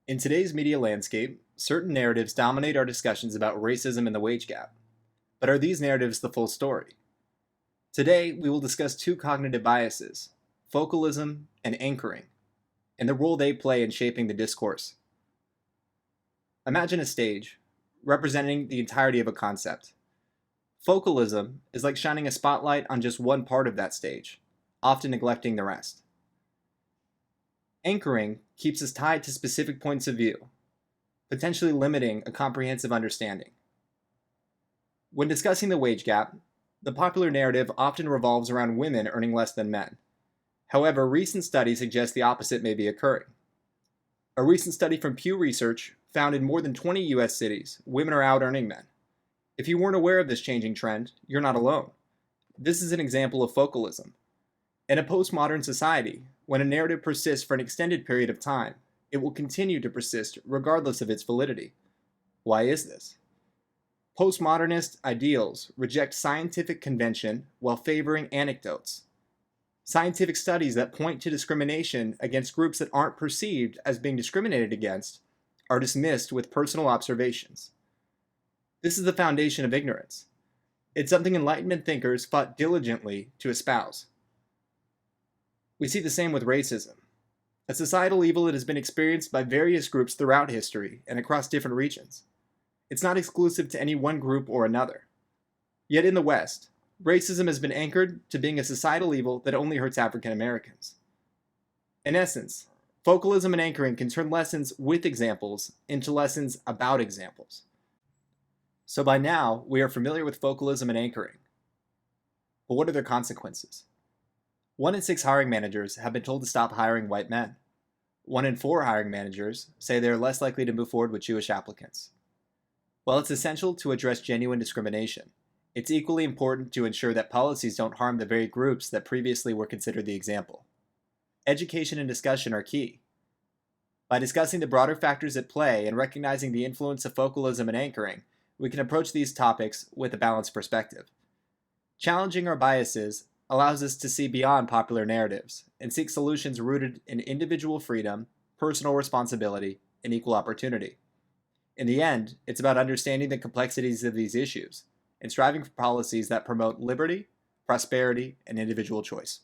In today's media landscape, certain narratives dominate our discussions about racism and the wage gap. But are these narratives the full story? Today, we will discuss two cognitive biases, focalism and anchoring, and the role they play in shaping the discourse. Imagine a stage, representing the entirety of a concept. Focalism is like shining a spotlight on just one part of that stage, often neglecting the rest. Anchoring keeps us tied to specific points of view, potentially limiting a comprehensive understanding. When discussing the wage gap, the popular narrative often revolves around women earning less than men. However, recent studies suggest the opposite may be occurring. A recent study from Pew Research found in more than 20 US cities, women are out earning men. If you weren't aware of this changing trend, you're not alone. This is an example of focalism. In a postmodern society, when a narrative persists for an extended period of time, it will continue to persist regardless of its validity. Why is this? Postmodernist ideals reject scientific convention while favoring anecdotes. Scientific studies that point to discrimination against groups that aren't perceived as being discriminated against are dismissed with personal observations. This is the foundation of ignorance. It's something Enlightenment thinkers fought diligently to espouse. We see the same with racism, a societal evil that has been experienced by various groups throughout history and across different regions. It's not exclusive to any one group or another. Yet in the West, racism has been anchored to being a societal evil that only hurts African Americans. In essence, focalism and anchoring can turn lessons with examples into lessons about examples. So by now, we are familiar with focalism and anchoring. But what are their consequences? 1 in 6 hiring managers have been told to stop hiring white men. 1 in 4 hiring managers say they are less likely to move forward with Jewish applicants. While it's essential to address genuine discrimination, it's equally important to ensure that policies don't harm the very groups that previously were considered the example. Education and discussion are key. By discussing the broader factors at play and recognizing the influence of focalism and anchoring, we can approach these topics with a balanced perspective. Challenging our biases allows us to see beyond popular narratives and seek solutions rooted in individual freedom, personal responsibility, and equal opportunity. In the end, it's about understanding the complexities of these issues and striving for policies that promote liberty, prosperity, and individual choice.